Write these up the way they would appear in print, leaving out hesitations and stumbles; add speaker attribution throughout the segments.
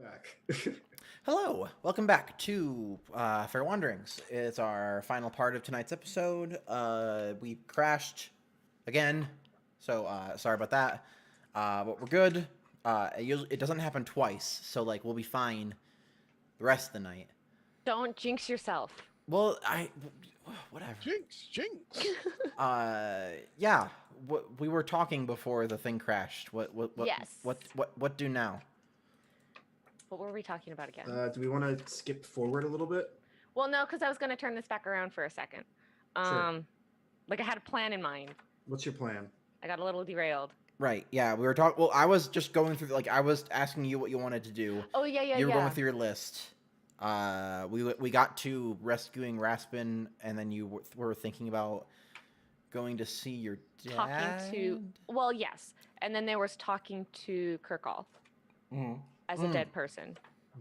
Speaker 1: Back.
Speaker 2: Hello, welcome back to Fair Wanderings. It's our final part of tonight's episode. We crashed again, so sorry about that. But we're good. It doesn't happen twice, so like we'll be fine the rest of the night.
Speaker 3: Don't jinx yourself.
Speaker 2: Well, whatever.
Speaker 1: Jinx, jinx.
Speaker 2: Yeah. We were talking before the thing crashed.
Speaker 3: Yes.
Speaker 2: What do now?
Speaker 3: What were we talking about again?
Speaker 1: Do we want to skip forward a little bit?
Speaker 3: Well, no, because I was going to turn this back around for a second.
Speaker 1: Sure.
Speaker 3: Like I had a plan in mind.
Speaker 1: What's your plan?
Speaker 3: I got a little derailed.
Speaker 2: Right. Yeah, we were talking. Well, I was just going through. Like, I was asking you what you wanted to do.
Speaker 3: Oh yeah,
Speaker 2: You were going through your list. We got to rescuing Raspin, and then you were thinking about going to see your dad.
Speaker 3: Talking to. Well, yes, and then there was talking to Kirkall as a dead person.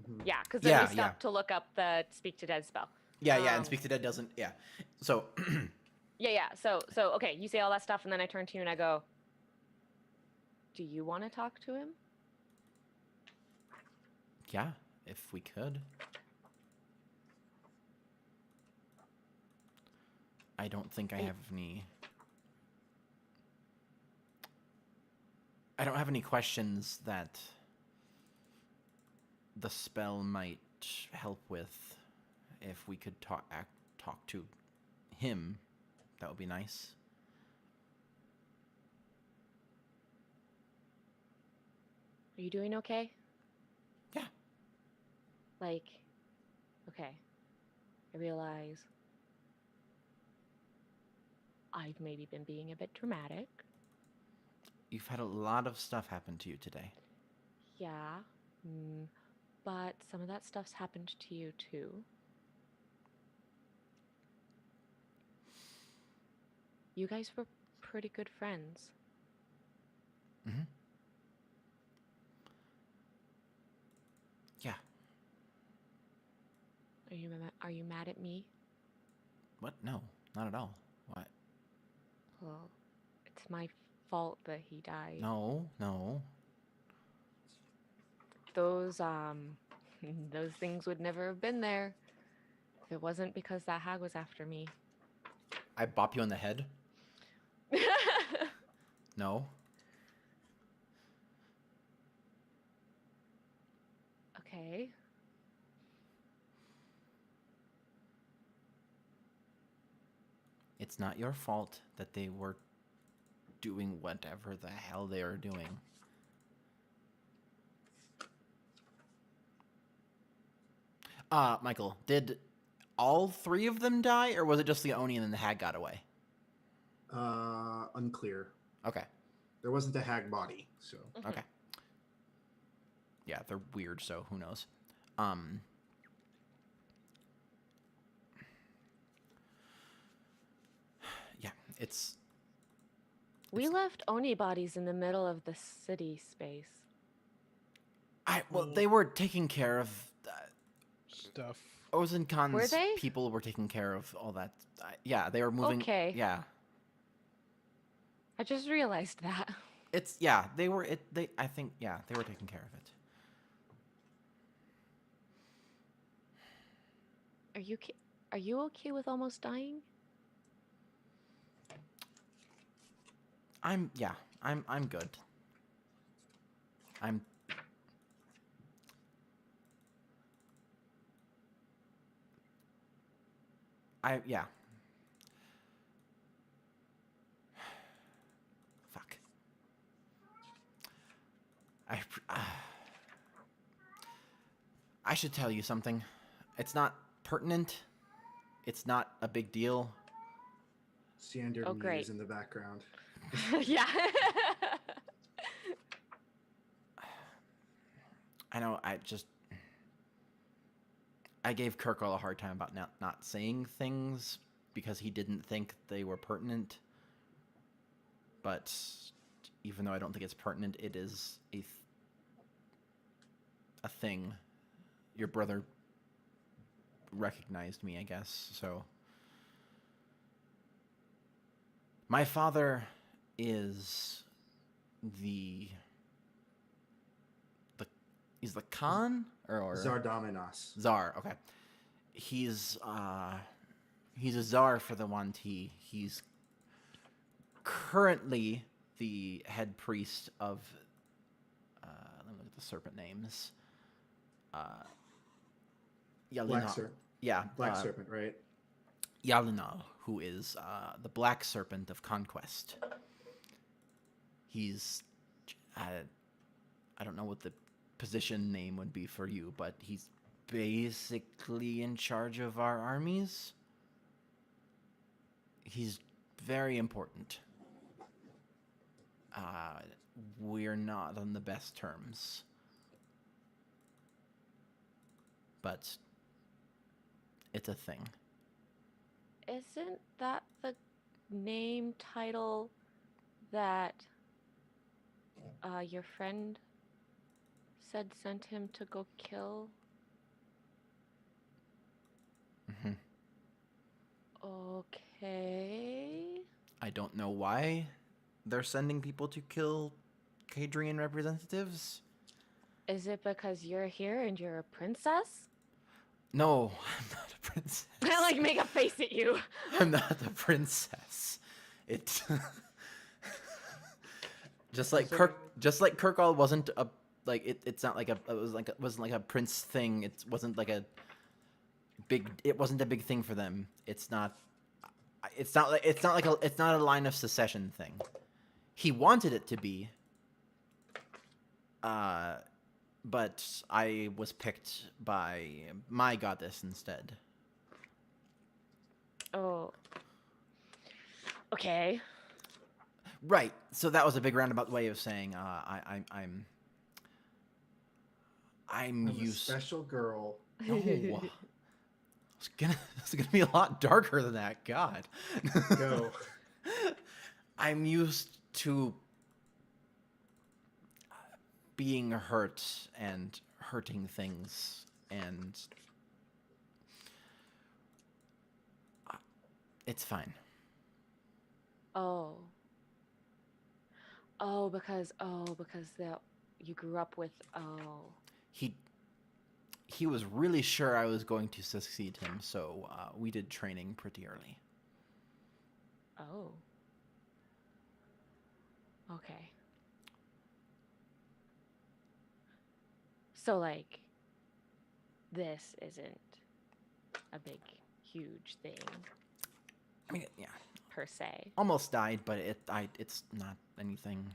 Speaker 1: Mhm.
Speaker 3: Yeah, because then
Speaker 2: Yeah,
Speaker 3: we stopped to look up the speak to dead spell.
Speaker 2: Yeah, and speak to dead doesn't. Yeah. So.
Speaker 3: Yeah. So okay, you say all that stuff, and then I turn to you and I go, "Do you want to talk to him?"
Speaker 2: Yeah, if we could. I don't think I have any. I don't have any questions that the spell might help with. If we could talk to him, that would be nice.
Speaker 3: Are you doing okay?
Speaker 2: Yeah.
Speaker 3: Like, okay. I realize I've maybe been being a bit dramatic.
Speaker 2: You've had a lot of stuff happen to you today.
Speaker 3: Yeah. But some of that stuff's happened to you too. You guys were pretty good friends.
Speaker 2: Mm-hmm. Yeah.
Speaker 3: Are you mad at me?
Speaker 2: What? No, not at all. What?
Speaker 3: Well, it's my fault that he died.
Speaker 2: No.
Speaker 3: Those those things would never have been there if it wasn't because that hag was after me.
Speaker 2: I bop you on the head? No.
Speaker 3: Okay.
Speaker 2: It's not your fault that they were doing whatever the hell they are doing. Michael, did all three of them die, or was it just the Oni and then the hag got away?
Speaker 1: Unclear.
Speaker 2: Okay.
Speaker 1: There wasn't a hag body, so.
Speaker 2: Okay. Yeah, they're weird, so who knows. Yeah, it's...
Speaker 3: We left Oni bodies in the middle of the city space.
Speaker 2: Well, they were taking care of...
Speaker 1: Stuff.
Speaker 2: Ozenkan's
Speaker 3: Were they?
Speaker 2: people were taking care of all that. Yeah, they were moving...
Speaker 3: Okay.
Speaker 2: Yeah.
Speaker 3: I just realized that.
Speaker 2: It's... Yeah, they were... I think... Yeah, they were taking care of it.
Speaker 3: Are you okay with almost dying?
Speaker 2: I'm good. Yeah. Fuck. I should tell you something. It's not pertinent. It's not a big deal.
Speaker 1: Sander
Speaker 3: great.
Speaker 1: is in the background.
Speaker 3: Yeah.
Speaker 2: I know, I gave Kirkall a hard time about not saying things because he didn't think they were pertinent. But even though I don't think it's pertinent, it is a thing. Your brother recognized me, I guess, so... My father is the He's the Khan or
Speaker 1: Zardominas.
Speaker 2: Czar. Okay, he's a czar for the Wanti. He's currently the head priest of. Let me look at the serpent names.
Speaker 1: Black
Speaker 2: Yalina.
Speaker 1: Serpent.
Speaker 2: Yeah,
Speaker 1: Black Serpent, right?
Speaker 2: Yalina, who is the Black Serpent of Conquest. He's, I don't know what the position name would be for you, but he's basically in charge of our armies. He's very important. We're not on the best terms. But it's a thing.
Speaker 3: Isn't that the name title that your friend said sent him to go kill?
Speaker 2: Mm-hmm.
Speaker 3: Okay.
Speaker 2: I don't know why they're sending people to kill Cadrian representatives.
Speaker 3: Is it because you're here and you're a princess?
Speaker 2: No, I'm not a princess.
Speaker 3: I like make a face at you.
Speaker 2: I'm not a princess. It's just like Kirkall wasn't a it's not like a it wasn't like a prince thing. It wasn't like a big thing for them. It's not a line of succession thing. He wanted it to be. But I was picked by my goddess instead.
Speaker 3: Oh. Okay.
Speaker 2: Right. So that was a big roundabout way of saying I'm
Speaker 1: A
Speaker 2: used.
Speaker 1: special girl.
Speaker 2: No. It's gonna be a lot darker than that. God.
Speaker 1: Go.
Speaker 2: I'm used to being hurt and hurting things, and it's fine.
Speaker 3: Oh, because you grew up with
Speaker 2: He was really sure I was going to succeed him, so we did training pretty early.
Speaker 3: Oh. Okay. So, like, this isn't a big, huge thing.
Speaker 2: I mean, yeah.
Speaker 3: Per se.
Speaker 2: Almost died, but it's not anything.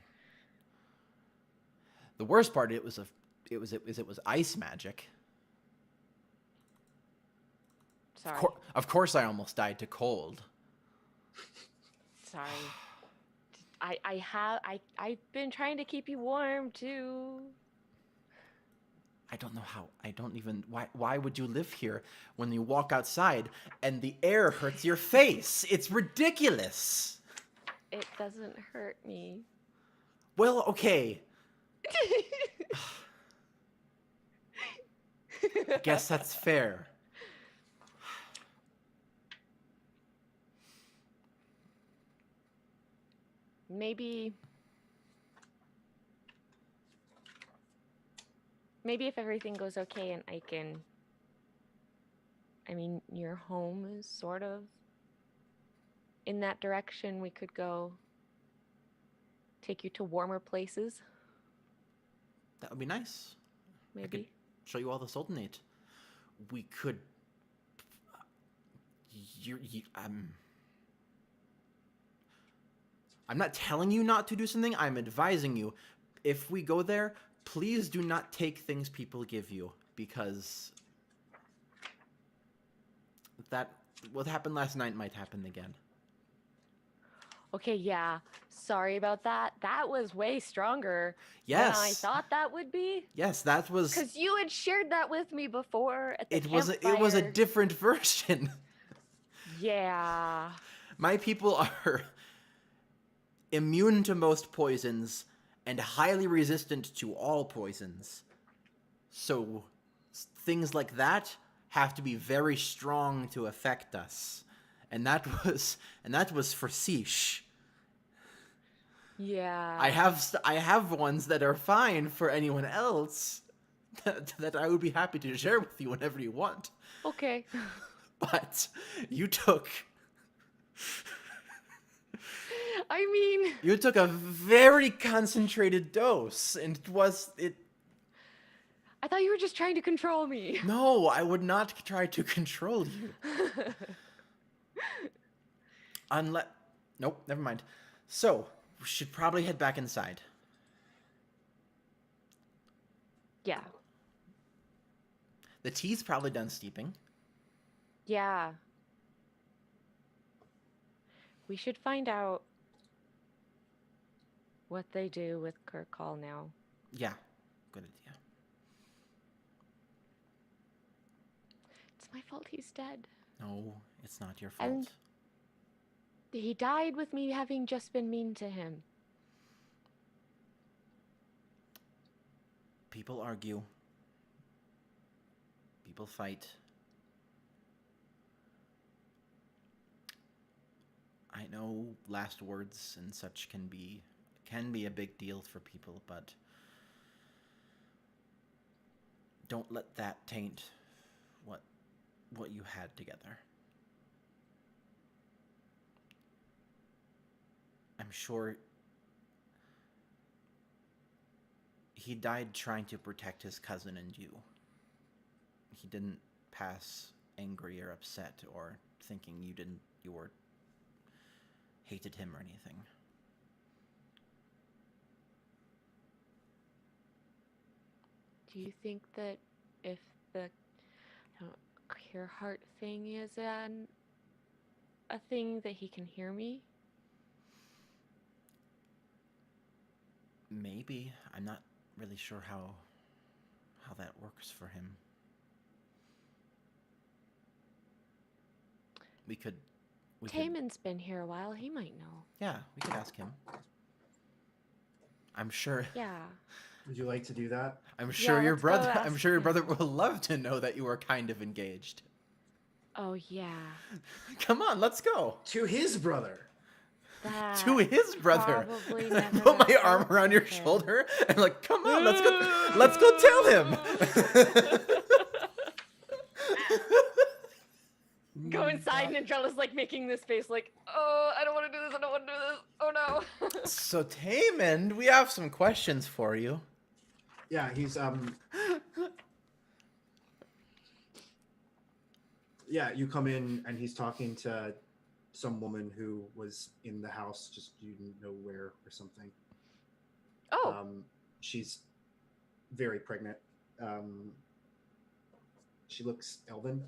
Speaker 2: The worst part, it was ice magic.
Speaker 3: Sorry.
Speaker 2: Of course, I almost died to cold.
Speaker 3: Sorry. I've been trying to keep you warm too.
Speaker 2: I don't know how. I don't even. Why would you live here when you walk outside and the air hurts your face? It's ridiculous.
Speaker 3: It doesn't hurt me.
Speaker 2: Well, okay. I guess that's fair.
Speaker 3: Maybe if everything goes okay and I mean, your home is sort of in that direction, we could go take you to warmer places.
Speaker 2: That would be nice.
Speaker 3: Maybe.
Speaker 2: I could show you all the Sultanate. We could. I'm not telling you not to do something. I'm advising you. If we go there, please do not take things people give you, because that what happened last night might happen again.
Speaker 3: Okay, yeah. Sorry about that. That was way stronger
Speaker 2: Yes.
Speaker 3: than I thought that would be.
Speaker 2: Yes, that was.
Speaker 3: Because you had shared that with me before at the
Speaker 2: It was a
Speaker 3: campfire.
Speaker 2: different version.
Speaker 3: Yeah.
Speaker 2: My people are immune to most poisons and highly resistant to all poisons. So things like that have to be very strong to affect us. And that was for Sish.
Speaker 3: Yeah.
Speaker 2: I have ones that are fine for anyone else. that I would be happy to share with you whenever you want.
Speaker 3: Okay.
Speaker 2: But you took
Speaker 3: I mean,
Speaker 2: you took a very concentrated dose, and it.
Speaker 3: I thought you were just trying to control me.
Speaker 2: No, I would not try to control you. Unless, nope, never mind. So we should probably head back inside.
Speaker 3: Yeah.
Speaker 2: The tea's probably done steeping.
Speaker 3: Yeah. We should find out what they do with Kirkall now.
Speaker 2: Yeah, good idea.
Speaker 3: It's my fault he's dead.
Speaker 2: No, it's not your fault.
Speaker 3: And he died with me having just been mean to him.
Speaker 2: People argue. People fight. I know last words and such can be a big deal for people, but don't let that taint what you had together. I'm sure he died trying to protect his cousin and you. He didn't pass angry or upset or thinking you were hated him or anything.
Speaker 3: Do you think that if the clear heart thing is a thing that he can hear me?
Speaker 2: Maybe. I'm not really sure how that works for him. We could
Speaker 3: Taemin's been here a while. He might know.
Speaker 2: Yeah, we could ask him. I'm sure.
Speaker 3: Yeah.
Speaker 1: Would you like to do that?
Speaker 2: I'm sure your
Speaker 3: let's go
Speaker 2: brother.
Speaker 3: ask
Speaker 2: I'm sure your
Speaker 3: him.
Speaker 2: brother will love to know that you are kind of engaged.
Speaker 3: Oh, yeah.
Speaker 2: Come on, let's go.
Speaker 1: To his brother.
Speaker 3: That
Speaker 2: To his brother.
Speaker 3: probably never
Speaker 2: Put my
Speaker 3: got
Speaker 2: arm
Speaker 3: out
Speaker 2: around your
Speaker 3: with him.
Speaker 2: shoulder and like, come on, let's go tell him.
Speaker 3: Go inside, and Andrella's like making this face like, oh, I don't want to do this. I don't want to do this. Oh, no.
Speaker 2: So Taemin, we have some questions for you.
Speaker 1: Yeah, he's Yeah, you come in and he's talking to some woman who was in the house, just you didn't know where or something.
Speaker 3: Oh.
Speaker 1: She's very pregnant. She looks elven.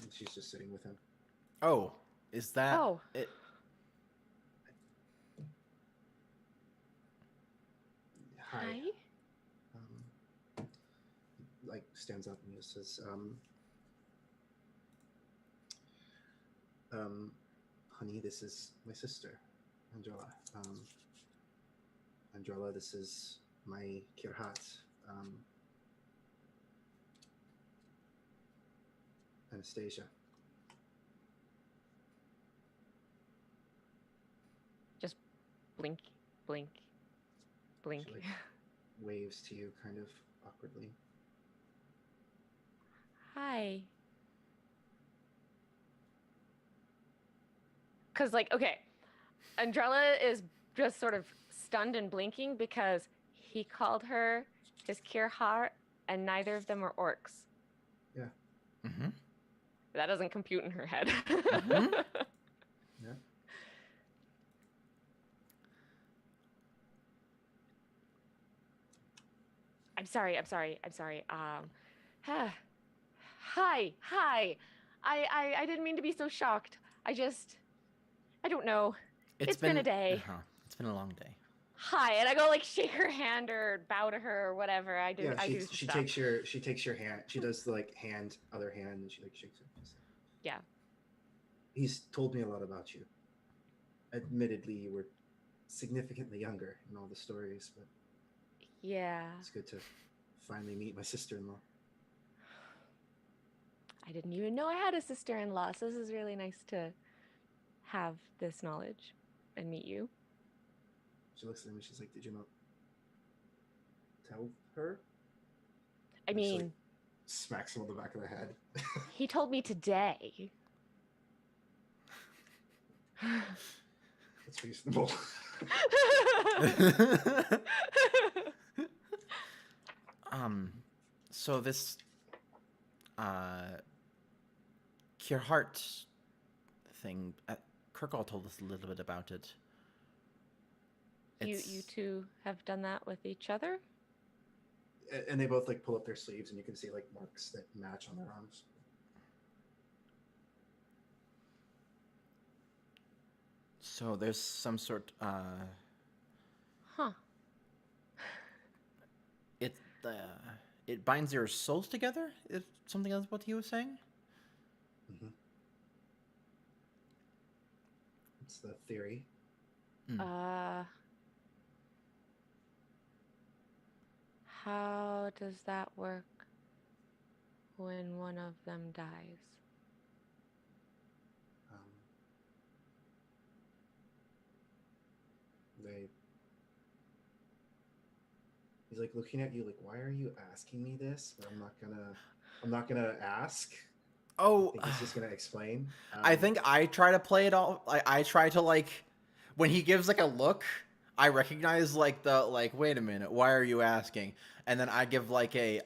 Speaker 1: And she's just sitting with him.
Speaker 2: Oh, is that it?
Speaker 1: Hi. Like stands up and just says, honey, this is my sister, Andrella. Andrella, this is my Kirhat, Anastasia.
Speaker 3: Just blink, blink, blink.
Speaker 1: She, like, waves to you kind of awkwardly.
Speaker 3: Hi. Because, like, okay, Andrella is just sort of stunned and blinking because he called her his Kirhat, and neither of them are orcs.
Speaker 1: Yeah.
Speaker 2: Mm-hmm.
Speaker 3: That doesn't compute in her head.
Speaker 2: Mm-hmm.
Speaker 1: Yeah.
Speaker 3: I'm sorry. Hi. I didn't mean to be so shocked. I don't know. It's been a day.
Speaker 2: It's been a long day.
Speaker 3: Hi, and I go like shake her hand or bow to her or whatever. I do.
Speaker 1: Yeah,
Speaker 3: I do
Speaker 1: she
Speaker 3: stuff.
Speaker 1: takes your hand. She does the like other hand, and she like shakes it.
Speaker 3: Yeah.
Speaker 1: He's told me a lot about you. Admittedly, you were significantly younger in all the stories, but
Speaker 3: Yeah.
Speaker 1: it's good to finally meet my sister-in-law.
Speaker 3: I didn't even know I had a sister-in-law, so this is really nice to have this knowledge and meet you.
Speaker 1: She looks at him and she's like, "Did you not tell her?"
Speaker 3: I
Speaker 1: Just, like,
Speaker 3: mean,
Speaker 1: smacks him on the back of the head.
Speaker 3: he told me today.
Speaker 1: That's reasonable.
Speaker 2: So this Cure Heart thing, Kirkall told us a little bit about it.
Speaker 3: You two have done that with each other?
Speaker 1: And they both like pull up their sleeves, and you can see like marks that match on their arms.
Speaker 2: So there's some sort.
Speaker 3: Huh.
Speaker 2: It binds your souls together. Is something else what he was saying?
Speaker 1: Mm-hmm. It's the theory.
Speaker 3: How does that work when one of them dies?
Speaker 1: He's like looking at you like, why are you asking me this? But I'm not gonna ask.
Speaker 2: Oh,
Speaker 1: I think he's just gonna explain.
Speaker 2: I think I try to play it all. I try to like, when he gives like a look, I recognize like the like. Wait a minute, why are you asking? And then I give like a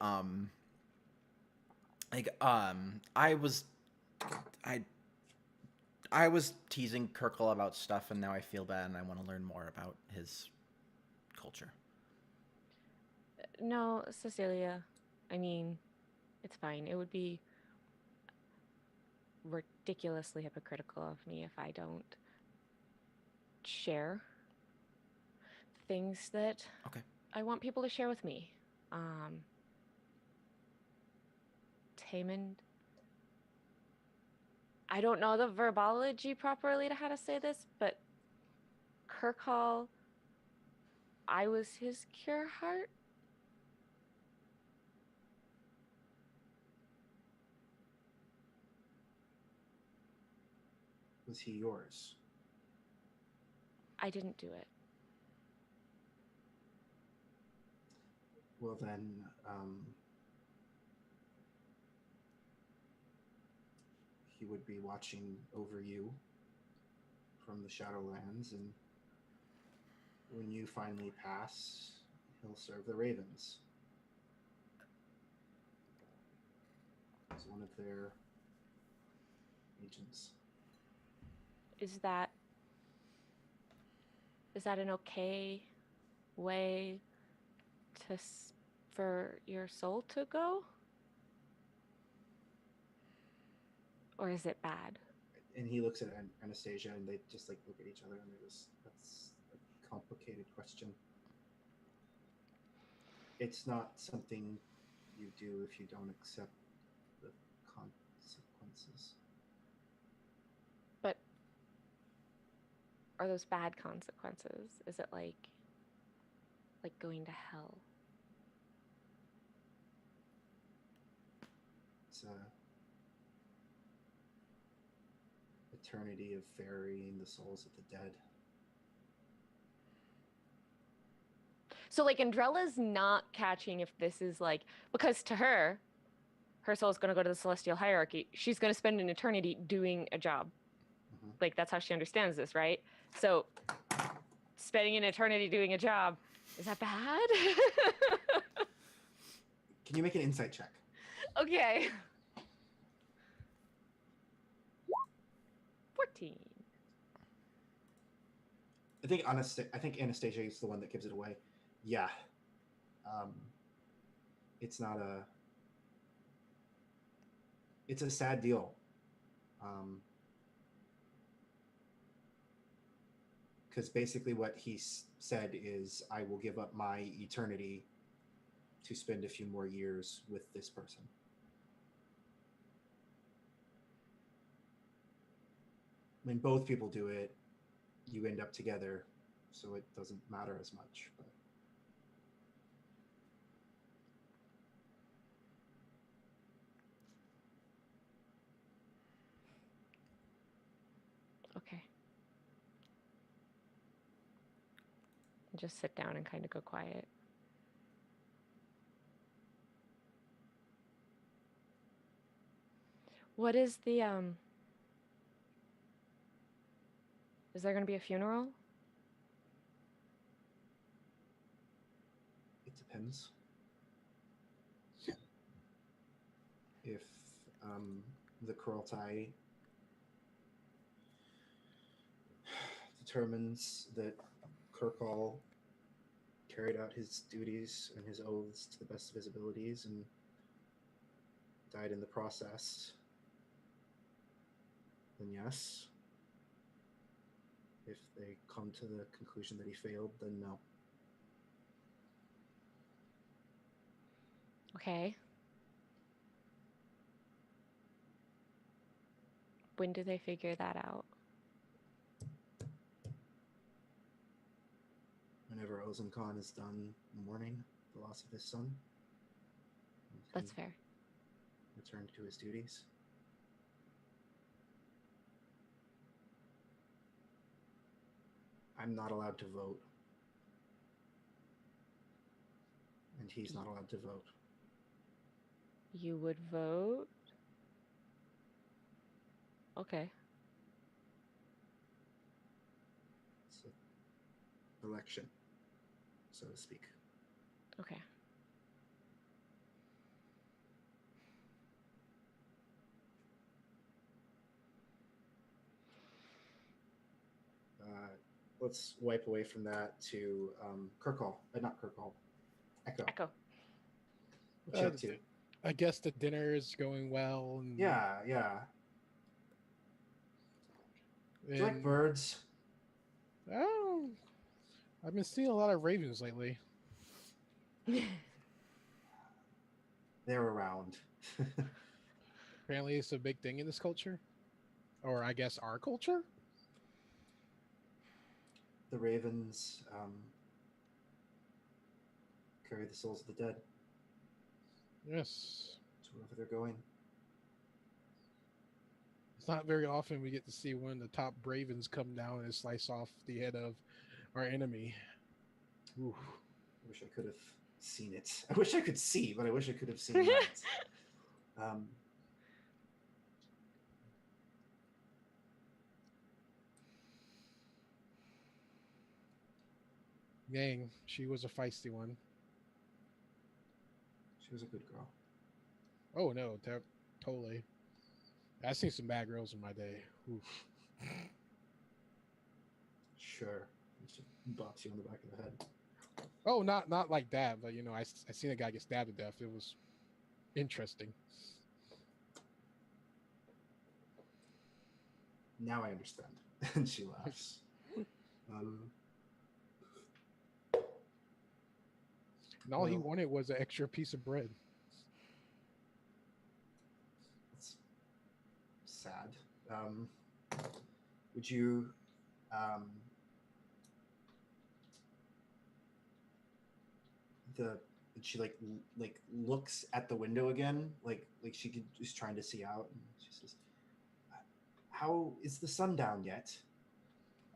Speaker 2: I was teasing Kirkle about stuff, and now I feel bad, and I want to learn more about his culture.
Speaker 3: No, Cecilia. I mean, it's fine. It would be ridiculously hypocritical of me if I don't share things that I want people to share with me. Taymond, I don't know the verbology properly to how to say this, but Kirkall, I was his cure heart.
Speaker 1: Was he yours?
Speaker 3: I didn't do it.
Speaker 1: Well then, he would be watching over you from the Shadowlands, and when you finally pass, he'll serve the Ravens as one of their agents.
Speaker 3: Is that an okay way for your soul to go? Or is it bad?
Speaker 1: And he looks at Anastasia, and they just like look at each other, and they're just, that's a complicated question. It's not something you do if you don't accept the consequences.
Speaker 3: But are those bad consequences? Is it like going to hell?
Speaker 1: It's a eternity of ferrying the souls of the dead.
Speaker 3: So like Andrella's not catching if this is like, because to her soul's going to go to the celestial hierarchy. She's going to spend an eternity doing a job. Mm-hmm. Like that's how she understands this, right? So spending an eternity doing a job, is that bad?
Speaker 1: Can you make an insight check?
Speaker 3: Okay. 14.
Speaker 1: I think Anastasia is the one that gives it away. Yeah. It's a sad deal. Because basically what he said is, I will give up my eternity to spend a few more years with this person. When both people do it, you end up together, so it doesn't matter as much. But
Speaker 3: okay. Just sit down and kind of go quiet. What is the Is there going to be a funeral?
Speaker 1: It depends. If the Kurultai determines that Kirkall carried out his duties and his oaths to the best of his abilities and died in the process, then yes. If they come to the conclusion that he failed, then no.
Speaker 3: Okay. When do they figure that out?
Speaker 1: Whenever Ozan Khan is done mourning the loss of his son, he can
Speaker 3: That's fair.
Speaker 1: return to his duties. I'm not allowed to vote. And he's not allowed to vote.
Speaker 3: You would vote? Okay.
Speaker 1: It's an election, so to speak.
Speaker 3: Okay.
Speaker 1: Let's wipe away from that to Kirkall. Not Kirkall. Echo.
Speaker 3: Echo.
Speaker 1: What you up to?
Speaker 4: I guess the dinner is going well. And,
Speaker 1: Yeah. Do you like birds?
Speaker 4: Oh, I've been seeing a lot of ravens lately.
Speaker 1: They're around.
Speaker 4: Apparently, it's a big thing in this culture, or I guess our culture.
Speaker 1: The ravens carry the souls of the dead
Speaker 4: Yes,
Speaker 1: to wherever they're going.
Speaker 4: it's not very often we get to see one of the top ravens come down and slice off the head of our enemy. Ooh.
Speaker 1: I wish I could have seen it. I wish I could see, but I wish I could have seen that.
Speaker 4: Dang, she was a feisty one.
Speaker 1: She was a good girl.
Speaker 4: Oh no, totally. I've seen some bad girls in my day. Oof.
Speaker 1: Sure. She bops you on the back of the head.
Speaker 4: Oh, not like that, but I seen a guy get stabbed to death. It was interesting.
Speaker 1: Now I understand. And she laughs.
Speaker 4: And all he
Speaker 1: Well-
Speaker 4: wanted was an extra piece of bread.
Speaker 1: It's sad. Would you she like looks at the window again, like she is trying to see out, and she says, "How is the sun down yet?"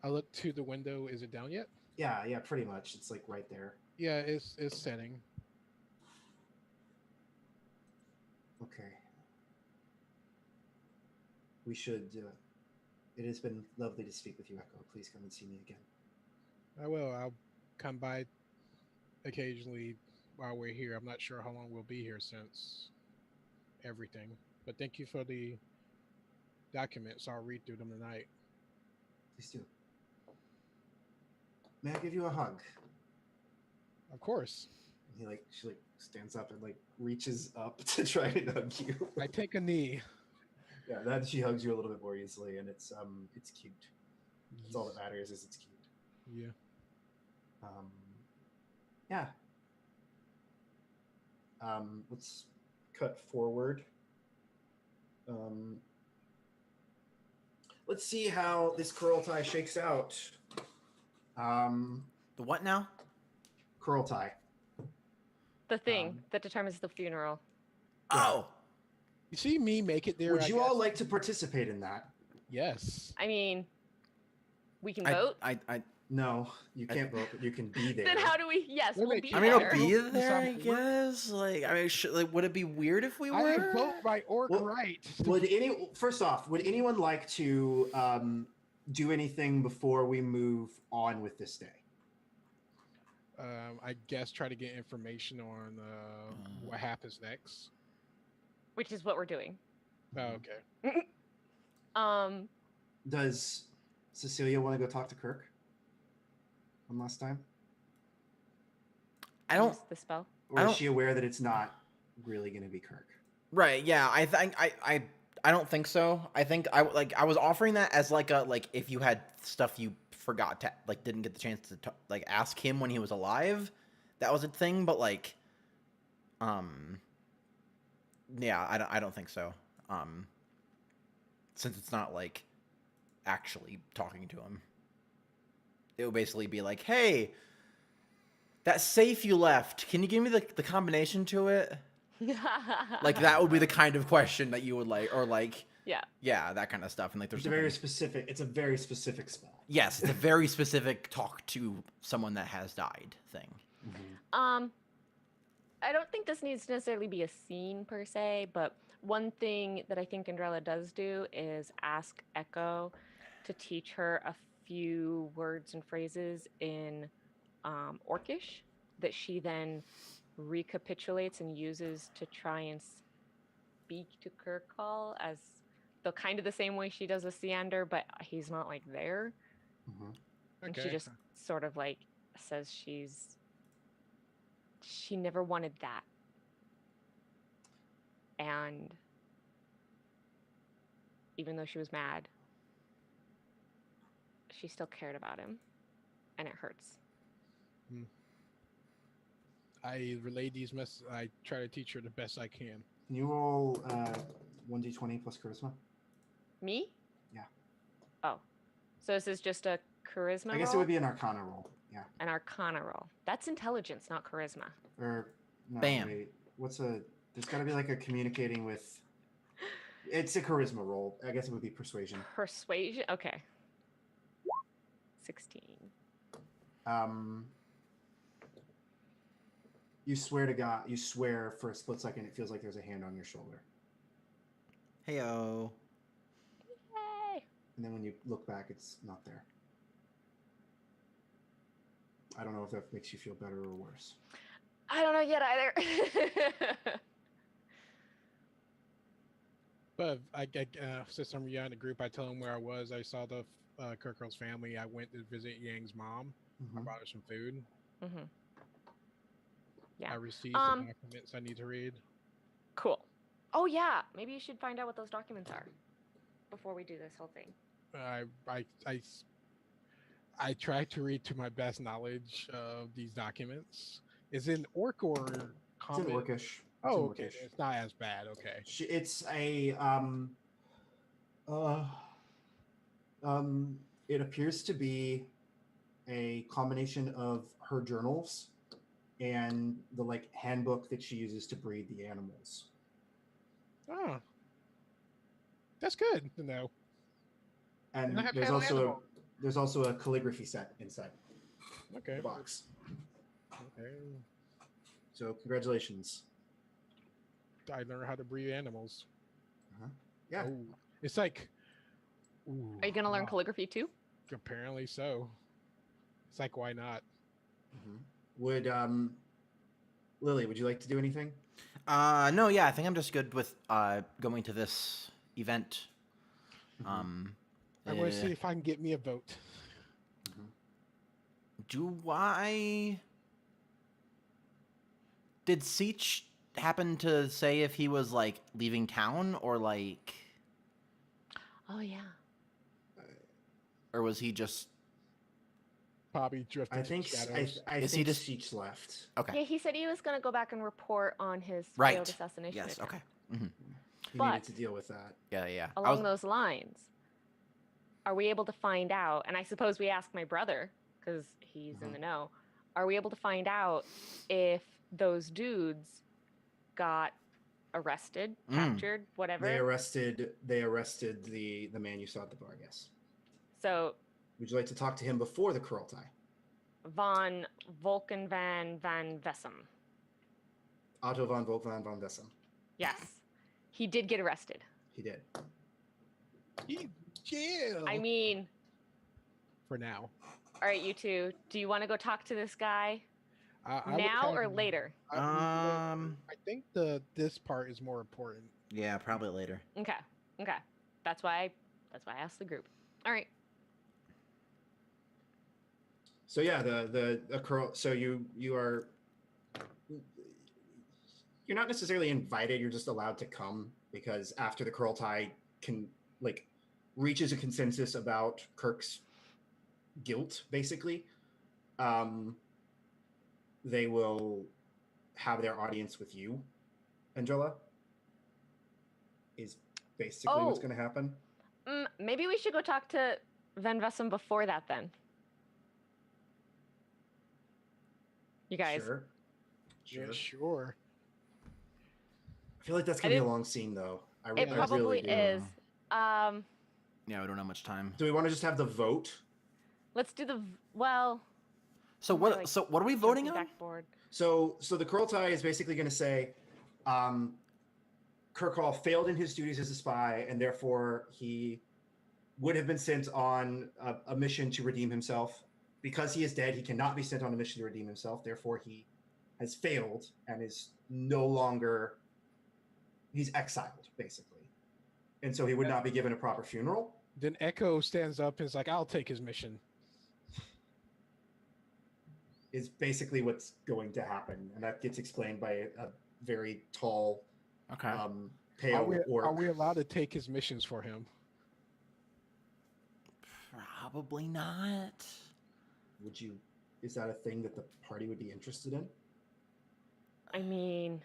Speaker 4: I look to the window. Is it down yet?
Speaker 1: Yeah, pretty much. It's like right there.
Speaker 4: Yeah, it's setting.
Speaker 1: Okay. We should. It has been lovely to speak with you, Echo. Please come and see me again.
Speaker 4: I will. I'll come by occasionally while we're here. I'm not sure how long we'll be here since everything. But thank you for the documents. I'll read through them tonight.
Speaker 1: Please do. May I give you a hug?
Speaker 4: Of course.
Speaker 1: And she stands up and reaches up to try and hug you.
Speaker 4: I take a knee.
Speaker 1: Yeah, then she hugs you a little bit more easily, and it's cute. That's all that matters, is it's cute.
Speaker 4: Yeah.
Speaker 1: Yeah. Let's cut forward. Let's see how this Kurultai shakes out.
Speaker 2: The what now?
Speaker 1: Kurultai.
Speaker 3: The thing that determines the funeral.
Speaker 2: Oh,
Speaker 4: You see me make it there.
Speaker 1: Would
Speaker 4: I
Speaker 1: you all
Speaker 4: guess?
Speaker 1: like to participate in that?
Speaker 4: Yes.
Speaker 3: I mean, we can vote.
Speaker 2: I
Speaker 1: No, you can't vote, but you can be there.
Speaker 3: Then how do we? Yes,
Speaker 4: Wait,
Speaker 3: we'll
Speaker 4: wait,
Speaker 3: be
Speaker 2: I mean,
Speaker 3: there.
Speaker 2: I'll be
Speaker 4: Yes,
Speaker 2: there,
Speaker 4: I'm
Speaker 2: I
Speaker 4: for it.
Speaker 2: guess. Like, I mean, like, would it be weird if we
Speaker 4: I
Speaker 2: were?
Speaker 4: vote by orc
Speaker 1: Well,
Speaker 4: right.
Speaker 1: First off, would anyone like to do anything before we move on with this day?
Speaker 4: I guess try to get information on what happens next.
Speaker 3: Which is what we're doing.
Speaker 4: Oh, okay.
Speaker 1: Does Cecilia want to go talk to Kirk one last time?
Speaker 2: I don't.
Speaker 3: Use the spell.
Speaker 1: Or
Speaker 2: I
Speaker 1: is
Speaker 2: don't-
Speaker 1: she aware that it's not really going to be Kirk?
Speaker 2: Right? Yeah. I think I don't think so. I think I was offering that as like if you had stuff you forgot to didn't get the chance to ask him when he was alive, that was a thing. But yeah, I don't think so. Since it's not actually talking to him, it would basically be like, hey, that safe you left, can you give me the combination to it? That would be the kind of question that you would yeah, that kind of stuff. And
Speaker 1: It's a very specific spell.
Speaker 2: Yes, it's a very specific talk to someone that has died thing.
Speaker 3: I don't think this needs to necessarily be a scene per se, but one thing that I think Andrella does do is ask Echo to teach her a few words and phrases in Orcish that she then recapitulates and uses to try and speak to Kirkall as the kind of the same way she does with Seander, but he's not there. And she just sort of says she never wanted that. And even though she was mad, she still cared about him. And it hurts.
Speaker 4: I relay these messages. I try to teach her the best I can.
Speaker 1: Can you roll 1d20 plus charisma?
Speaker 3: Me?
Speaker 1: Yeah.
Speaker 3: Oh. So this is just a charisma
Speaker 1: I guess
Speaker 3: roll?
Speaker 1: it would be an arcana roll. Yeah.
Speaker 3: An arcana roll. That's intelligence, not charisma.
Speaker 1: Or no,
Speaker 2: Bam.
Speaker 1: wait. There's got to be a communicating with. It's a charisma roll. I guess it would be persuasion.
Speaker 3: Persuasion? Okay. 16.
Speaker 1: You swear to God, you swear for a split second, it feels like there's a hand on your shoulder.
Speaker 2: Heyo.
Speaker 3: Yay!
Speaker 1: And then when you look back, it's not there. I don't know if that makes you feel better or worse.
Speaker 3: I don't know yet either.
Speaker 4: But since I'm in the group, I tell them where I was. I saw the Kirkall's family. I went to visit Yang's mom. I brought her some food.
Speaker 3: Mm-hmm. Yeah.
Speaker 4: I received some documents I need to read.
Speaker 3: Cool. Oh yeah, maybe you should find out what those documents are before we do this whole thing.
Speaker 4: I try to read to my best knowledge of these documents. Is it in Orc or Common?
Speaker 1: It's in Orcish.
Speaker 4: Oh, okay. It's not as bad. Okay.
Speaker 1: It's a it appears to be a combination of her journals and the handbook that she uses to breed the animals.
Speaker 4: Oh, that's good to know.
Speaker 1: And
Speaker 4: I have
Speaker 1: there's
Speaker 4: pale
Speaker 1: also
Speaker 4: animal.
Speaker 1: there's also a calligraphy set inside
Speaker 4: Okay.
Speaker 1: the box.
Speaker 4: Okay.
Speaker 1: So congratulations.
Speaker 4: I learned how to breed animals.
Speaker 1: Yeah.
Speaker 4: Oh, it's like. Ooh,
Speaker 3: Are you gonna learn
Speaker 4: wow.
Speaker 3: calligraphy too?
Speaker 4: Apparently so. It's like, why not?
Speaker 1: Would Lily, would you like to do anything?
Speaker 2: No, yeah, I think I'm just good with going to this event.
Speaker 4: I want to see if I can get me a vote.
Speaker 2: Do I? Did Seach happen to say if he was leaving town or
Speaker 3: Oh yeah.
Speaker 2: or was he just?
Speaker 4: Probably drifting
Speaker 1: I
Speaker 4: to
Speaker 1: think
Speaker 4: the shadows.
Speaker 1: I
Speaker 2: Is
Speaker 1: think
Speaker 2: he just-
Speaker 1: Seach left.
Speaker 2: Okay.
Speaker 3: Yeah, he said he was gonna go back and report on his
Speaker 2: Right.
Speaker 3: failed assassination.
Speaker 2: Yes.
Speaker 3: attempt.
Speaker 2: Okay.
Speaker 1: He
Speaker 3: But-
Speaker 1: needed to deal with that.
Speaker 2: Yeah. Yeah. I
Speaker 3: Along
Speaker 2: was-
Speaker 3: those lines, are we able to find out? And I suppose we ask my brother because he's in the know. Are we able to find out if those dudes got arrested, captured, whatever?
Speaker 1: They arrested the man you saw at the bar. Yes.
Speaker 3: So
Speaker 1: Would you like to talk to him before the Kurultai?
Speaker 3: Von Volken van Vessem.
Speaker 1: Otto von Volkman von Vessem.
Speaker 3: Yes. He did get arrested.
Speaker 1: He did.
Speaker 4: He jail.
Speaker 3: I mean,
Speaker 4: for now.
Speaker 3: all right, you two. Do you want to go talk to this guy
Speaker 4: I would
Speaker 3: now or
Speaker 4: kinda-
Speaker 3: later?
Speaker 4: I think this part is more important.
Speaker 2: Yeah, probably later.
Speaker 3: Okay. That's why I asked the group. All right.
Speaker 1: So yeah, the Kurul. So you're not necessarily invited. You're just allowed to come because after the Kurultai reaches a consensus about Kirk's guilt, basically, they will have their audience with you, Andrella. Is basically what's going to happen.
Speaker 3: Maybe we should go talk to Van Vessem before that then. You guys.
Speaker 1: Sure.
Speaker 4: Yeah, sure.
Speaker 1: I feel like that's going to be a long scene, though.
Speaker 3: It probably
Speaker 1: really do.
Speaker 3: is.
Speaker 2: Yeah, we don't have much time.
Speaker 1: Do we want to just have the vote?
Speaker 3: Let's do well.
Speaker 2: So what? So what are we voting on?
Speaker 3: Backboard.
Speaker 1: So the Kurultai is basically going to say, Kirk Hall failed in his duties as a spy, and therefore he would have been sent on a mission to redeem himself. Because he is dead, he cannot be sent on a mission to redeem himself. Therefore, he has failed and is no longer. He's exiled, basically, and so he would not be given a proper funeral.
Speaker 4: Then Echo stands up and is like, "I'll take his mission."
Speaker 1: Is basically what's going to happen, and that gets explained by a very tall, pale orc.
Speaker 4: Are we allowed to take his missions for him?
Speaker 2: Probably not.
Speaker 1: Would you? Is that a thing that the party would be interested in?
Speaker 3: I mean,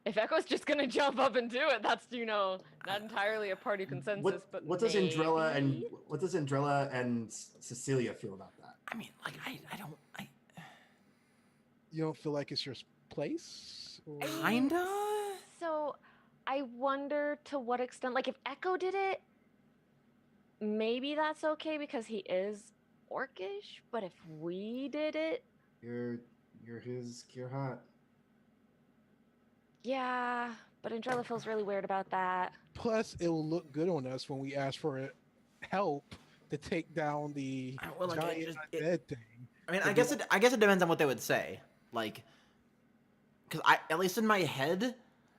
Speaker 3: if Echo's just gonna jump up and do it, that's not entirely a party consensus.
Speaker 1: What does Andrella and Cecilia feel about that?
Speaker 2: I mean, like I don't.
Speaker 4: You don't feel like it's your place? Or...
Speaker 2: Kinda.
Speaker 3: So, I wonder to what extent, like if Echo did it, maybe that's okay because he is orcish. But if we did it,
Speaker 1: you're hot.
Speaker 3: Yeah, but Andrella feels really weird about that.
Speaker 4: Plus, it will look good on us when we ask for help to take down the giant dead thing.
Speaker 2: I mean, I guess it depends on what they would say. Like, because at least in my head,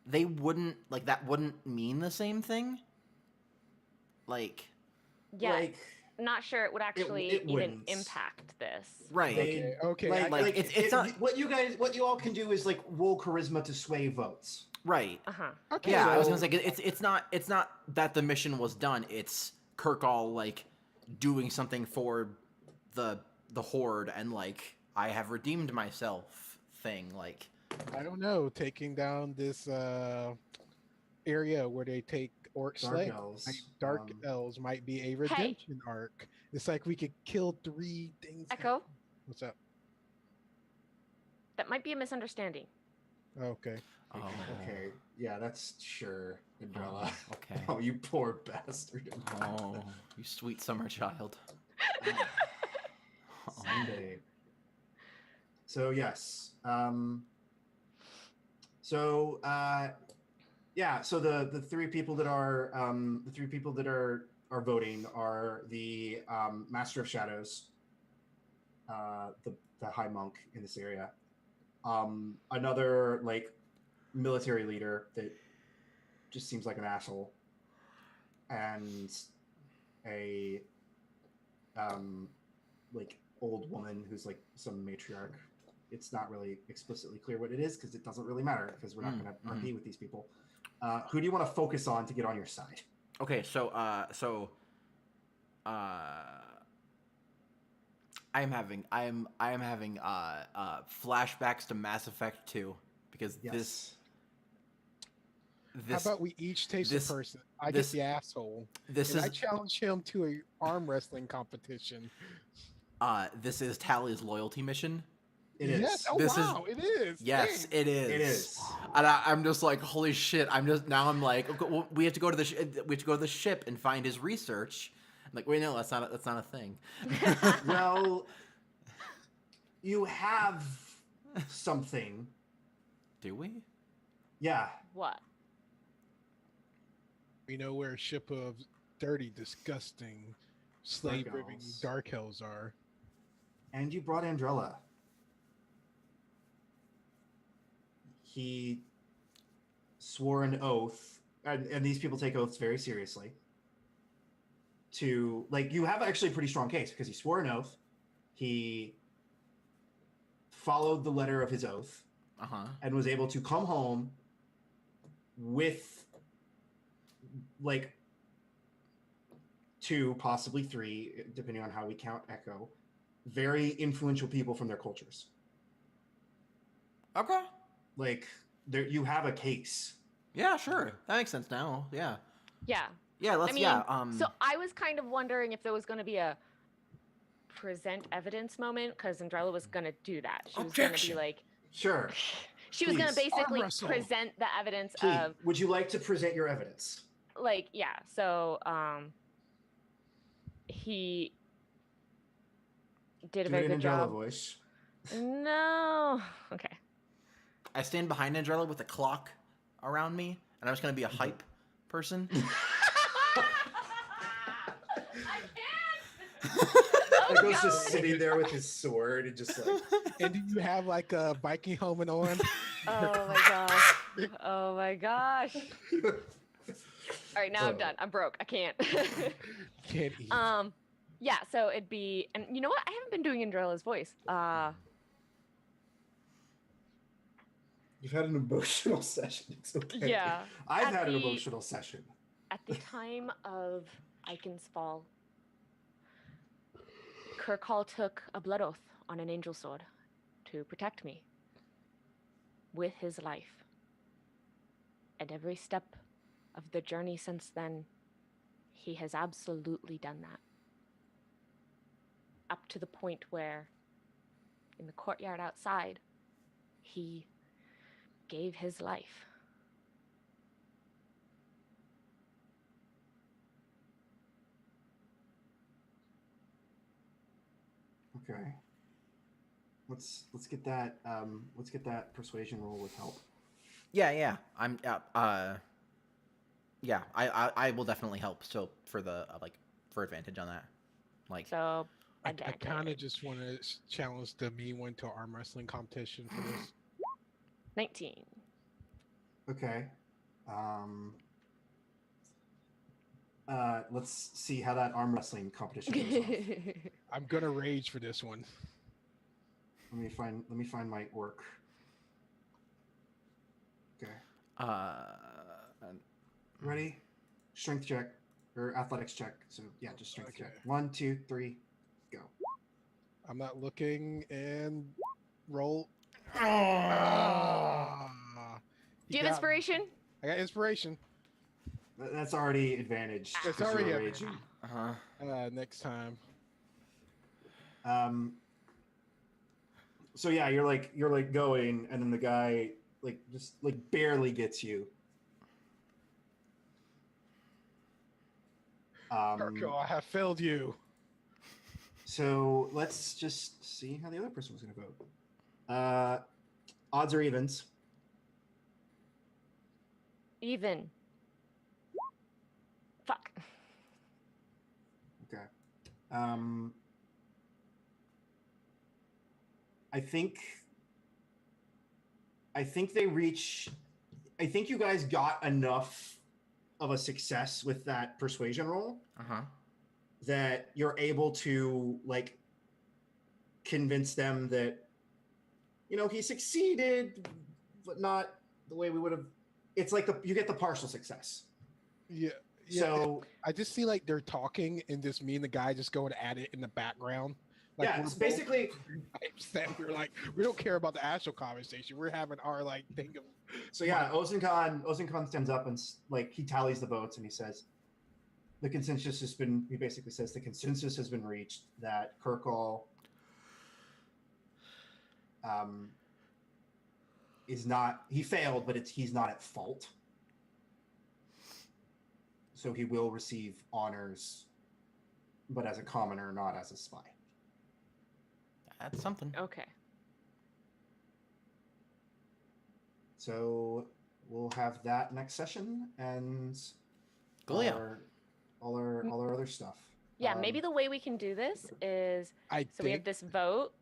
Speaker 2: they wouldn't that wouldn't mean the same thing. Like,
Speaker 3: yeah, not sure it would actually even impact this.
Speaker 2: Right.
Speaker 4: Okay.
Speaker 1: It's not what you all can do is roll charisma to sway votes.
Speaker 2: Right.
Speaker 4: Okay.
Speaker 2: Yeah, I was gonna say it's not that the mission was done. It's Kirkall doing something for the horde and I have redeemed myself thing.
Speaker 4: I don't know, taking down this area where they take orc slaves. Dark elves might be a redemption arc. It's like we could kill 3 things.
Speaker 3: Echo?
Speaker 4: What's up?
Speaker 3: That might be a misunderstanding.
Speaker 4: Okay.
Speaker 2: Oh.
Speaker 1: Okay. Yeah, that's sure, Andrella.
Speaker 2: Okay.
Speaker 1: Oh, you poor bastard.
Speaker 2: Oh, you sweet summer child.
Speaker 1: Someday. So yes. So the 3 people that are voting are the Master of Shadows, the High Monk in this area, another military leader that just seems like an asshole, and a old woman who's some matriarch. It's not really explicitly clear what it is because it doesn't really matter because we're not going to RP with these people. Who do you want to focus on to get on your side?
Speaker 2: Okay, so I am having flashbacks to Mass Effect 2 because this.
Speaker 4: How about we each taste a person? I get the asshole. I challenge him to an arm wrestling competition.
Speaker 2: This is Tally's loyalty mission.
Speaker 1: It is.
Speaker 4: Yes. Oh, wow, it is.
Speaker 2: Yes,
Speaker 4: Dang.
Speaker 2: it is.
Speaker 1: It is.
Speaker 2: And I'm just like, holy shit! I'm like, okay, well, we have to go to the ship and find his research, Like, wait, no, that's not a thing.
Speaker 1: Well, you have something.
Speaker 2: Do we?
Speaker 1: Yeah.
Speaker 3: What?
Speaker 4: We know where a ship of dirty, disgusting, slave-ribbing
Speaker 1: elves.
Speaker 4: dark elves are.
Speaker 1: And you brought Andrella. He swore an oath, and these people take oaths very seriously. To, like, you have actually a pretty strong case because he swore an oath. He followed the letter of his oath and was able to come home with, like, 2, possibly 3, depending on how we count Echo, very influential people from their cultures.
Speaker 2: Okay.
Speaker 1: Like, there, you have a case.
Speaker 2: Yeah, sure. That makes sense now. Yeah.
Speaker 3: Yeah.
Speaker 2: Yeah, let's.
Speaker 3: I mean,
Speaker 2: yeah.
Speaker 3: So I was kind of wondering if there was going to be a present evidence moment because Andrella was going to do that. She was going to be like,
Speaker 1: Sure.
Speaker 3: she was going to
Speaker 1: Please.
Speaker 3: basically
Speaker 4: Arm wrestle.
Speaker 3: present the evidence
Speaker 1: Key,
Speaker 3: of,
Speaker 1: would you like to present your evidence?
Speaker 3: like, yeah. So he did a
Speaker 1: Do
Speaker 3: very
Speaker 1: it in
Speaker 3: good
Speaker 1: Andrella
Speaker 3: job.
Speaker 1: voice.
Speaker 3: No. Okay.
Speaker 2: I stand behind Andrella with a clock around me, and I'm just gonna be a hype person.
Speaker 1: Like, was just sitting there with his sword and just like.
Speaker 4: And do you have like a biking helmet on?
Speaker 3: Oh my gosh. Oh my gosh. All right, now I'm done. I'm broke. I can't.
Speaker 4: Can't eat.
Speaker 3: Yeah, so it'd be, and you know what? I haven't been doing Andrella's voice.
Speaker 1: You've had an emotional session. It's okay.
Speaker 3: Yeah.
Speaker 1: I've
Speaker 3: At
Speaker 1: had an
Speaker 3: the-
Speaker 1: emotional session.
Speaker 3: At the time of Icon's fall, Kirkall took a blood oath on an angel sword to protect me with his life. And every step of the journey since then, he has absolutely done that. Up to the point where, in the courtyard outside, he gave his life.
Speaker 1: Okay. Let's get that persuasion roll with help.
Speaker 2: Yeah. I'm. Yeah. I will definitely help. So for the for advantage on that, like.
Speaker 3: So,
Speaker 4: I kind of
Speaker 3: advantage.
Speaker 4: just want to challenge the me one to arm wrestling competition for this.
Speaker 3: 19.
Speaker 1: Okay. Let's see how that arm wrestling competition goes off.
Speaker 4: I'm gonna rage for this one.
Speaker 1: Let me find my orc. Okay. Ready? Strength check or athletics check. So yeah, just strength check. 1, 2, 3, go.
Speaker 4: I'm not looking and roll.
Speaker 3: Do you have inspiration?
Speaker 4: I got inspiration.
Speaker 1: That's already advantage.
Speaker 4: It's
Speaker 1: 'cause
Speaker 4: already
Speaker 1: you're
Speaker 4: advantage.
Speaker 1: raging.
Speaker 4: Next time.
Speaker 1: So yeah, you're like going, and then the guy just barely gets you.
Speaker 4: Kirko, I have failed you.
Speaker 1: So let's just see how the other person was going to vote. Odds or evens?
Speaker 3: Even. Fuck.
Speaker 1: Okay. I think they reach. I think you guys got enough of a success with that persuasion roll that you're able to convince them that he succeeded, but not the way we would have. It's like you get the partial success.
Speaker 4: Yeah.
Speaker 1: So
Speaker 4: I just see they're talking and just me and the guy just going at it in the background.
Speaker 1: It's basically
Speaker 4: we're we don't care about the actual conversation. We're having our thing of.
Speaker 1: So yeah, Ozenkhan stands up and he tallies the votes and he says, the consensus has been. He basically says the consensus has been reached that Kirkall is not. He failed, but he's not at fault. So he will receive honors but as a commoner, not as a spy.
Speaker 2: That's something.
Speaker 3: Okay.
Speaker 1: So we'll have that next session, and
Speaker 2: Coolio.
Speaker 1: all our other stuff.
Speaker 3: Yeah, maybe the way we can do this is
Speaker 4: I
Speaker 3: so we have
Speaker 4: think
Speaker 3: this vote,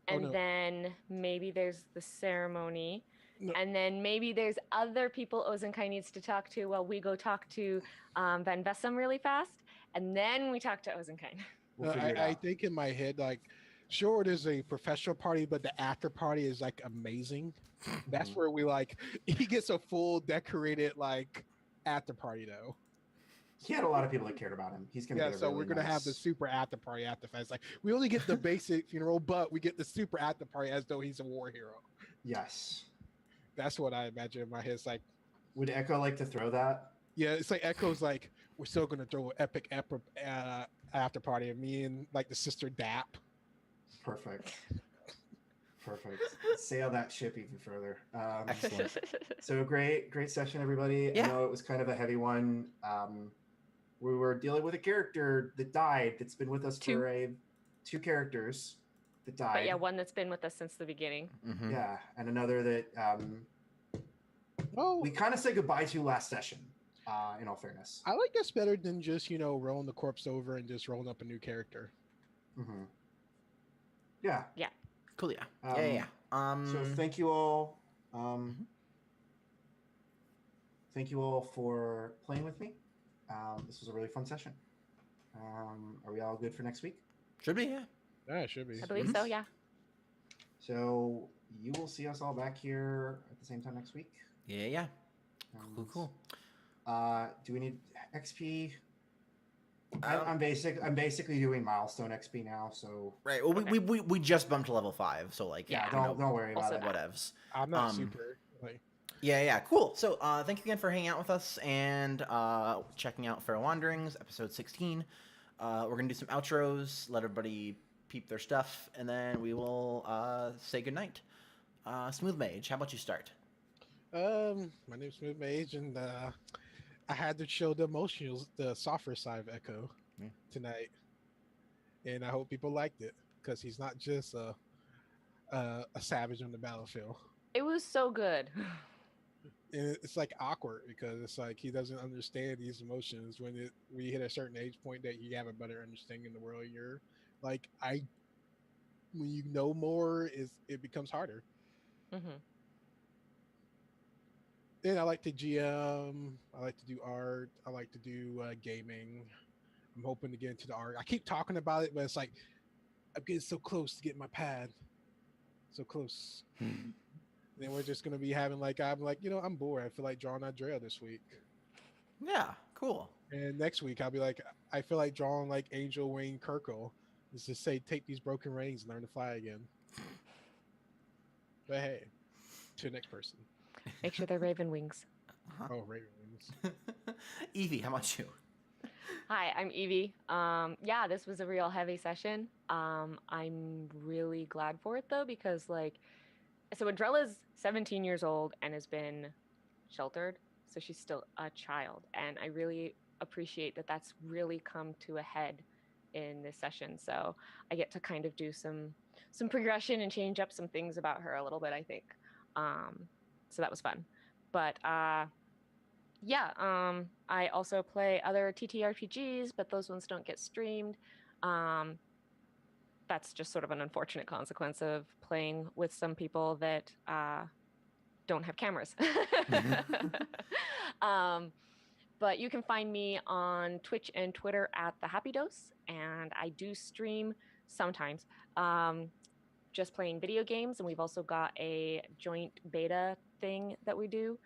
Speaker 4: Oh,
Speaker 3: and
Speaker 4: no.
Speaker 3: then maybe there's the ceremony,
Speaker 4: No.
Speaker 3: and then maybe there's other people Ozenkai needs to talk to while we go talk to Van Vessem really fast, and then we talk to Ozenkai.
Speaker 1: We'll figure it
Speaker 4: I
Speaker 1: out.
Speaker 4: think in my head, like, sure, it is a professional party, but the after party is like amazing. That's
Speaker 1: Mhm.
Speaker 4: where we like he gets a full decorated like after party though.
Speaker 1: He had a lot of people that cared about him. He's gonna
Speaker 4: Yeah,
Speaker 1: get a
Speaker 4: so
Speaker 1: really
Speaker 4: we're gonna have the
Speaker 1: nice-
Speaker 4: super after party after fest. Like we only get the basic funeral, but we get the super after party as though he's a war hero.
Speaker 1: Yes.
Speaker 4: That's what I imagine in my head. It's like,
Speaker 1: Would Echo like to throw that?
Speaker 4: yeah, it's like Echo's like, we're still gonna throw an epic after party, and me and like the sister Dap.
Speaker 1: Perfect. Perfect. Sail that ship even further.
Speaker 2: Excellent.
Speaker 1: So great session, everybody.
Speaker 2: Yeah.
Speaker 1: I know it was kind of a heavy one. We were dealing with a character that died. That's been with us
Speaker 3: Two.
Speaker 1: for two characters that died.
Speaker 3: But yeah, one that's been with us since the beginning.
Speaker 2: Mhm.
Speaker 1: Yeah, and another that
Speaker 4: Oh,
Speaker 1: we kind of said goodbye to last session. In all fairness.
Speaker 4: I like this better than just rolling the corpse over and just rolling up a new character.
Speaker 1: Mm-hmm. Yeah.
Speaker 2: Cool. Yeah. Yeah.
Speaker 1: So thank you all. Thank you all for playing with me. This was a really fun session. Are we all good for next week?
Speaker 2: Should be. Yeah.
Speaker 4: Yeah, it should be.
Speaker 3: I believe so, yeah.
Speaker 1: So you will see us all back here at the same time next week.
Speaker 2: Yeah. Yeah.
Speaker 1: And,
Speaker 2: Cool.
Speaker 1: do we need XP? I'm basically doing milestone XP now, so
Speaker 2: Right. Well,
Speaker 3: Okay.
Speaker 2: we just bumped to level 5, so like
Speaker 1: yeah,
Speaker 2: you
Speaker 1: don't worry about
Speaker 3: Also
Speaker 1: it.
Speaker 3: that.
Speaker 2: whatevs.
Speaker 4: I'm not
Speaker 2: Um,
Speaker 4: super like
Speaker 2: Yeah, cool. So thank you again for hanging out with us and checking out Fair Wanderings, episode 16. We're going to do some outros, let everybody peep their stuff, and then we will say goodnight. Smooth Mage, how about you start?
Speaker 4: my name's Smooth Mage, and I had to show the emotions, the softer side of Echo
Speaker 2: Yeah.
Speaker 4: tonight, and I hope people liked it because he's not just a savage on the battlefield.
Speaker 3: It was so good.
Speaker 4: And it's like awkward because it's like he doesn't understand these emotions when you hit a certain age point that you have a better understanding in the world. You're like when you know more, it becomes harder.
Speaker 3: Hmm.
Speaker 4: And I like to GM. I like to do art. I like to do gaming. I'm hoping to get into the art. I keep talking about it, but it's like I'm getting so close to getting my pad. So close. Then we're just gonna be having I'm bored. I feel like drawing Andrea this week.
Speaker 2: Yeah, cool.
Speaker 4: And next week I'll be like, I feel like drawing like Angel Wayne Kirkle. Is to say, take these broken reins and learn to fly again. But hey, to the next person.
Speaker 3: Make sure they're raven wings.
Speaker 4: Oh, Raven Wings.
Speaker 2: Evie, how about you?
Speaker 3: Hi, I'm Evie. Yeah, this was a real heavy session. I'm really glad for it though, because so Adrella's 17 years old and has been sheltered, so she's still a child, and I really appreciate that that's really come to a head in this session. So I get to kind of do some progression and change up some things about her a little bit, I think. So that was fun. But yeah, I also play other TTRPGs, but those ones don't get streamed. That's just sort of an unfortunate consequence of playing with some people that don't have cameras. But you can find me on Twitch and Twitter at The Happy Dose, and I do stream sometimes, just playing video games, and we've also got a joint beta thing that we do.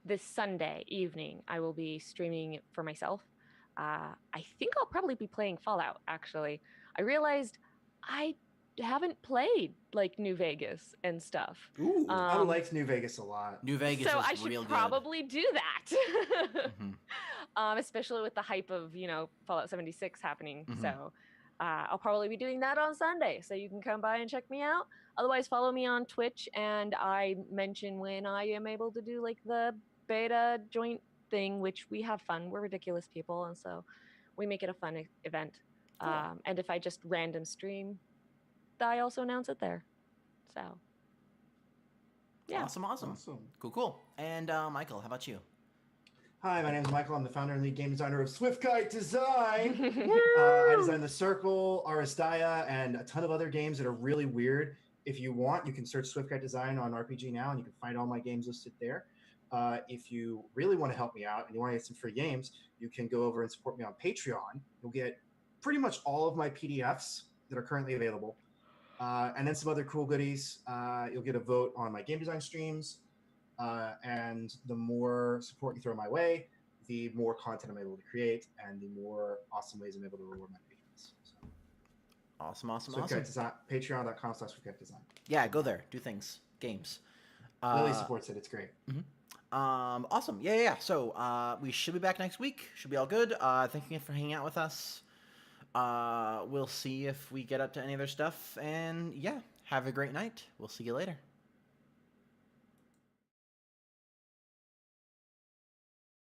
Speaker 3: This Sunday evening, I will be streaming for myself. I think I'll probably be playing Fallout, actually. I realized I haven't played like New Vegas and stuff.
Speaker 2: Ooh,
Speaker 1: I liked New Vegas a lot.
Speaker 2: New Vegas
Speaker 3: So
Speaker 2: was
Speaker 3: I should
Speaker 2: real
Speaker 3: probably do that.
Speaker 2: good. Mhm.
Speaker 3: Especially with the hype of, Fallout 76 happening.
Speaker 2: Mhm.
Speaker 3: So I'll probably be doing that on Sunday. So you can come by and check me out. Otherwise, follow me on Twitch, and I mention when I am able to do like the beta joint thing, which we have fun. We're ridiculous people, and so we make it a fun event.
Speaker 2: Cool.
Speaker 3: And if I just random stream, I also announce it there. So, yeah.
Speaker 2: Awesome.
Speaker 1: Awesome.
Speaker 2: Cool. And Michael, how about you?
Speaker 1: Hi, my name is Michael. I'm the founder and lead game designer of Swift Kite Design. I designed The Circle, Aristaya, and a ton of other games that are really weird. If you want, you can search Swift Kite Design on RPG Now, and you can find all my games listed there. If you really want to help me out and you want to get some free games, you can go over and support me on Patreon. You'll get pretty much all of my PDFs that are currently available, and then some other cool goodies. You'll get a vote on my game design streams. And the more support you throw my way, the more content I'm able to create, and the more awesome ways I'm able to reward my patrons. So,
Speaker 2: Awesome.
Speaker 1: Design, Patreon.com/SwiftKiteDesign.
Speaker 2: Yeah, go there. Do things. Games.
Speaker 1: Lily supports it. It's great.
Speaker 2: Awesome. Yeah. So we should be back next week. Should be all good. Thank you for hanging out with us. We'll see if we get up to any other stuff. And yeah, have a great night. We'll see you later.